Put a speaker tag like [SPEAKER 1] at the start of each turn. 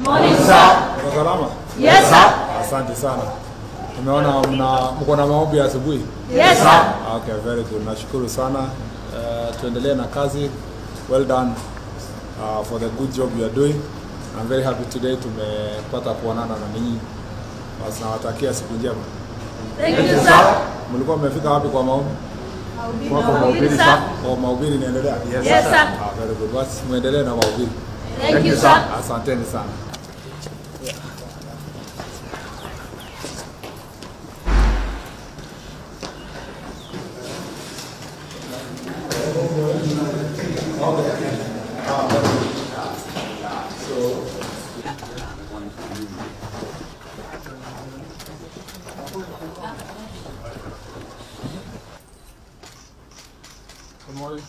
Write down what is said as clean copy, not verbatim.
[SPEAKER 1] Morning, sir.
[SPEAKER 2] Uko salama?
[SPEAKER 1] Yes, sir.
[SPEAKER 2] Asante sana. Nimeona mko na maombi asubuhi?
[SPEAKER 1] Yes, sir.
[SPEAKER 2] Okay, very good. Nashukuru sana. Tuendelee na kazi. Well done for the good job you are doing. I'm very happy today tumepata kuonana na ninyi. Basi nawatakia siku njema.
[SPEAKER 1] Thank you, sir.
[SPEAKER 2] Mlikuwa mmefika wapi kwa maombi? Kwa
[SPEAKER 1] Mahubiri, sir.
[SPEAKER 2] Kwa mahubiri inaendelea?
[SPEAKER 1] Yes, sir.
[SPEAKER 2] Very good. Basi muendelee na mahubiri.
[SPEAKER 1] Thank you, sir.
[SPEAKER 2] Asanteni sana. Good morning.